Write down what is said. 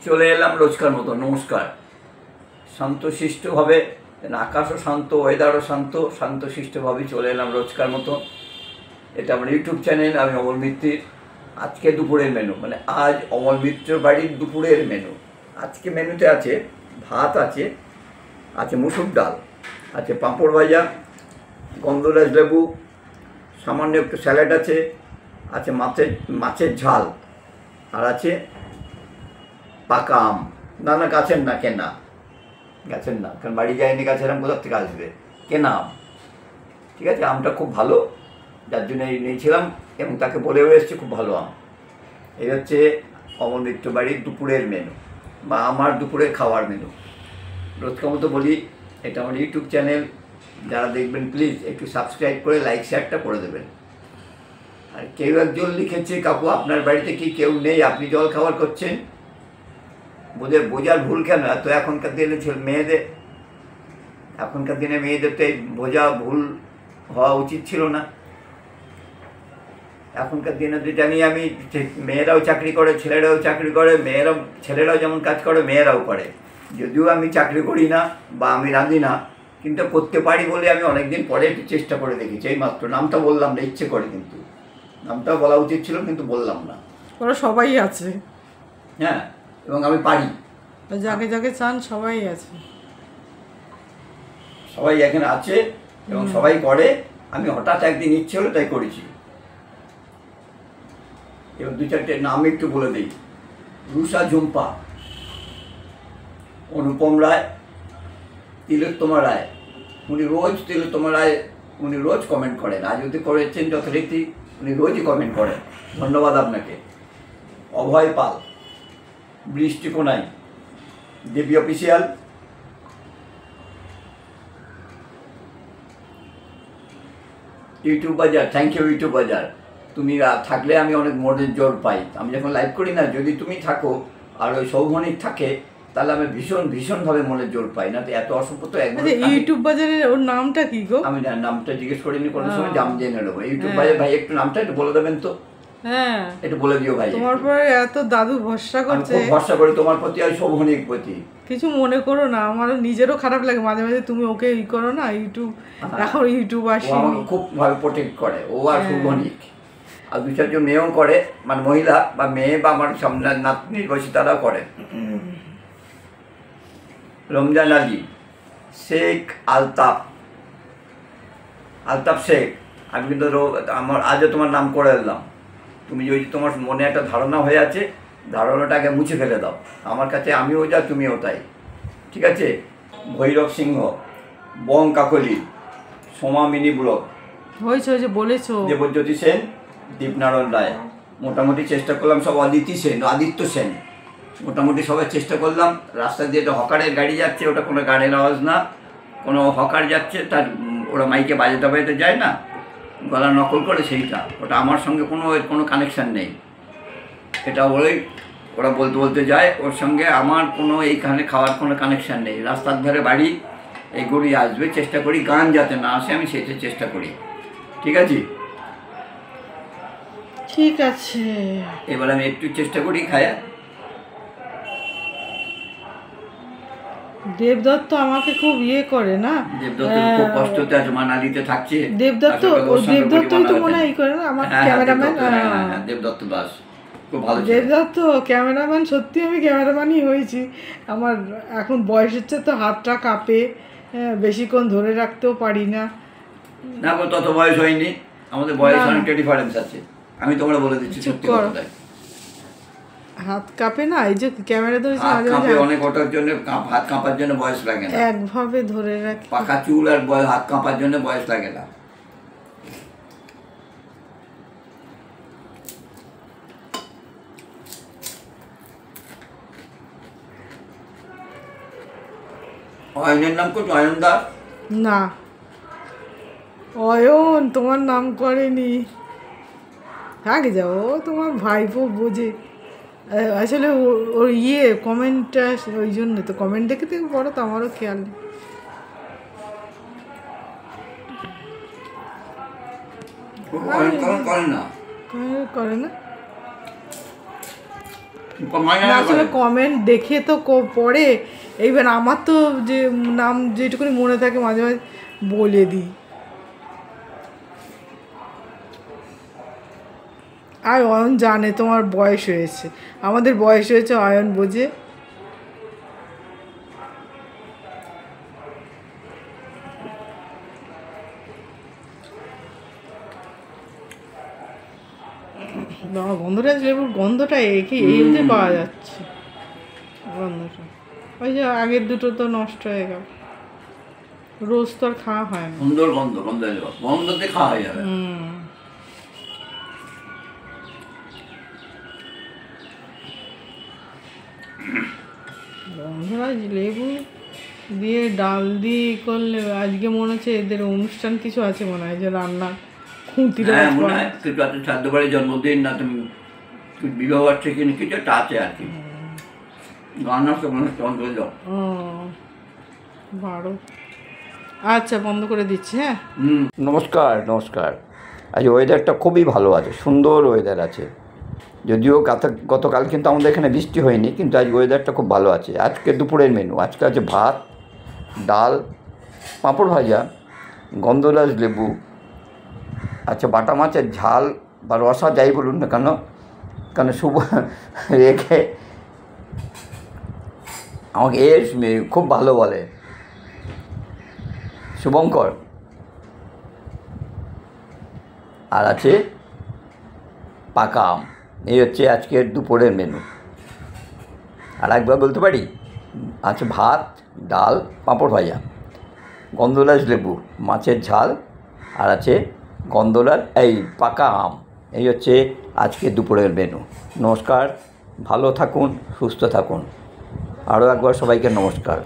চলে এলাম রোজকার মতো। নমস্কার। শান্তশিষ্টভাবে, আকাশও শান্ত, ওয়েদারও শান্ত, শান্তশিষ্টভাবে চলে এলাম রোজকার মতো। এটা আমার ইউটিউব চ্যানেল, আমি অমল মিত্তির। আজকে দুপুরের মেনু, মানে আজ অমল মিত্র বাড়ির দুপুরের মেনু। আজকে মেনুতে আছে ভাত, আছে মুসুর ডাল, আছে পাঁপড় ভাজা, গন্ধরাজ লেবু, সামান্য একটু স্যালাড আছে মাছের ঝাল, আর আছে পাকা আম। না গাছের না, কেনা। গাছের না, কারণ বাড়ি যায়নি, গাছের আম কোথার থেকে আসবে, কেনা আম। ঠিক আছে, আমটা খুব ভালো, যার জন্য নিয়েছিলাম এবং তাকে বলেও এসেছি খুব ভালো আম। এই হচ্ছে অমল মিত্র বাড়ির দুপুরের মেনু, বা আমার দুপুরের খাওয়ার মেনু। রোজকার মতো বলি, এটা আমার ইউটিউব চ্যানেল। যারা দেখবেন প্লিজ একটু সাবস্ক্রাইব করে লাইক শেয়ারটা করে দেবেন। আর কেউ একজন লিখেছে, কাকু আপনার বাড়িতে কি কেউ নেই, আপনি জল খাবার করছেন? বোঝার ভুল কেন? তো এখনকার দিনে মেয়েদের তো এই বোঝা ভুল হওয়া উচিত ছিল না। এখনকার দিনে তো জানি আমি, মেয়েরাও চাকরি করে, ছেলেরাও চাকরি করে, ছেলেরাও যেমন কাজ করে মেয়েরাও করে। যদিও আমি চাকরি করি না বা আমি রাঁধি না, কিন্তু করতে পারি বলে আমি অনেকদিন পরে একটু চেষ্টা করে দেখেছি। এই মাত্র নামটা বললাম না, ইচ্ছে করে, কিন্তু নামটা বলা উচিত ছিল, কিন্তু বললাম না। ওরা সবাই আছে, হ্যাঁ, এবং আমি পারি। যাকে যাকে চান সবাই আছে, সবাই এখানে আছে এবং সবাই করে। আমি হঠাৎ একদিন ইচ্ছে হলো তাই করেছি। এবার দু চারটে নাম একটু বলে দিই। রুষা ঝুম্পা, অনুপম রায়, তিলোত্তমা রায়। উনি রোজ কমেন্ট করেন। আজ যদি করেছেন যথারীতি, উনি রোজই কমেন্ট করেন, ধন্যবাদ আপনাকে। অভয় পাল, বৃষ্টি কোনাই, দেবী অফিসিয়াল, ইউটিউব বাজার। থ্যাংক ইউ ইউটিউব বাজার। তুমি থাকলে আমি অনেক মনের জোর পাই। আমি যখন লাইভ করি না, যদি তুমি থাকো আর ওই সৌভনিক থাকে, তাহলে আমি ভীষণভাবে মনের জোর পাই। না তো এত অসভ্য তো একদম। ইউটিউব বাজারের ওর নামটা কি গো? আমি নামটা জিজ্ঞেস করিনি কোনো সময়, জাম জেনে নেবো। ইউটিউব বাজার ভাই, একটু নামটা একটু বলে দেবেন তো। হ্যাঁ, একটু বলে দিও ভাই। তোমার পরে এত দাদু ভরসা করছে, খুব ভরসা করি তোমার প্রতি আর সৌভনিক প্রতি। কিছু মনে করো না, আমার নিজেরও খারাপ লাগে মাঝে মাঝে, তুমি ওকে করো না। এখন ইউটিউব আসে, খুব ভাবে প্রোটেক্ট করে ও আর সৌভনিক। আর দু চারজন মেয়েও করে, মানে মহিলা বা মেয়ে বা আমার সামনে নাতনির বয়সী তারাও করে। রমজান আলী, শেখ আলতাফ শেখ। আমি কিন্তু আজও তোমার নাম করে দিলাম। তুমি যদি তোমার মনে একটা ধারণা হয়ে আছে, ধারণাটাকে মুছে ফেলে দাও। আমার কাছে আমিও যা, তুমিও তাই। ঠিক আছে। ভৈরব সিংহ, বং কাকলি, সোমা মিনি ব্লক, হয়েছে বলেছো, দেবজ্যোতি সেন, দীপনারায়ণ রায়। মোটামুটি চেষ্টা করলাম সব, আদিত্য সেন, মোটামুটি সবাই চেষ্টা করলাম। রাস্তা দিয়ে একটা হকারের গাড়ি যাচ্ছে, ওটা কোনো গানের আওয়াজ না, কোনো হকার যাচ্ছে, তার ওরা মাইকে বাজাতে যায় না, গলা নকল করে, সেইটা। ওটা আমার সঙ্গে কোনো কানেকশান নেই। এটা ওরা বলতে যায়, ওর সঙ্গে আমার কোনো এইখানে খাওয়ার কোনো কানেকশান নেই। রাস্তার ধারে বাড়ি, এইগুলোই আসবে। চেষ্টা করি গান যাতে না আসে, আমি সেটা চেষ্টা করি। ঠিক আছে, ঠিক আছে। এবার আমি একটু চেষ্টা করি খায়া। দেবদত্ত আমাকে খুব করে না, দেবদত্ত খুব কষ্টতে আছে, মানালিতে থাকছে। দেবদত্তই তো মনে হয় করে না, আমার ক্যামেরাম্যান। দেবদত্ত দাস খুব ভালো। দেবদত্ত ক্যামেরাম্যান, সত্যি আমি ক্যামেরাম্যানই হয়েছি। আমার এখন বয়স হচ্ছে তো, হাতটা কাঁপে, বেশিক্ষণ ধরে রাখতেও পারি না। না গো, তত বয়স হয়নি, আমাদের বয়স অনেকটা ডিফারেন্স আছে। আমি তোমরা বলে দিচ্ছি সত্যি কথা, হাত কাঁপে না। এই যে ক্যামেরা ধরেছি অনেক, ওটার জন্য হাত কাঁপার জন্য বয়স লাগে না। একভাবে ধরে রাখি, পাকা চুল আর হাত কাঁপার জন্য বয়স লাগে না। অয়নের নাম করছো? অয়ন দাস না, অয়ন তোমার নাম করেনি। আগে যাও, তোমার ভাইপো বোঝে। আসলে ওর কমেন্টটা ওই জন্য তো, কমেন্ট দেখে থেকে পড়ো তো, আমারও খেয়াল নেই। করে না। না, আসলে কমেন্ট দেখে তো পড়ে, এইবার আমার তো যে নাম যেটুকুনি মনে থাকে মাঝে মাঝে বলে দিই। আর অয়ন জানে তোমার বয়স হয়েছে, আমাদের বয়স হয়েছে, অয়ন বোঝে। বাবা, গন্ধরাজ লেবুর গন্ধটা একে এই অবধি পাওয়া যাচ্ছে, গন্ধটা। ওই যে আগের দুটো তো নষ্ট হয়ে গেল, রোজ তো আর খাওয়া হয় না। সুন্দর গন্ধ, গন্ধরাজ লেবু গন্ধতে খাওয়া হয়ে যাবে। গন্ধরাজ লেবু দিয়ে ডাল দিয়ে করলে আজকে মনে হচ্ছে এদের অনুষ্ঠান কিছু আছে, মনে হয় যে রান্নার খুঁতিটা। হ্যাঁ মনে হয় কিছু আছে, শ্রাদ্ধ বাড়ির জন্মদিন না তুমি বিবাহ বার্ষিকী কিছু একটা আছে আর কি। রান্নার তো মনে হচ্ছে অন্তত যাও। বারো। আচ্ছা, বন্ধ করে দিচ্ছি। হ্যাঁ, নমস্কার নমস্কার। আজ ওয়েদারটা খুবই ভালো আছে, সুন্দর ওয়েদার আছে। যদিও গতকাল কিন্তু আমাদের এখানে বৃষ্টি হয়নি, কিন্তু আজ ওয়েদারটা খুব ভালো আছে। আজকে দুপুরের মেনু আজকে আছে ভাত, ডাল, পাঁপড় ভাজা, গন্ধরাজ লেবু, আচ্ছা বাটা মাছের ঝাল বা রসা যাই বলুন না কেন, কেন শুভ রেখে আমাকে খুব ভালো বলে শুভঙ্কর। আর আছে পাকা আম। এই হচ্ছে আজকের দুপুরের মেনু। আর একবার বলতে পারি, আছে ভাত, ডাল, পাঁপড় ভাজা, গন্ধরাজ লেবু, মাছের ঝাল, আর আছে পাকা আম। এই হচ্ছে আজকে দুপুরের মেনু। নমস্কার, ভালো থাকুন, সুস্থ থাকুন। আরও একবার সবাইকে নমস্কার।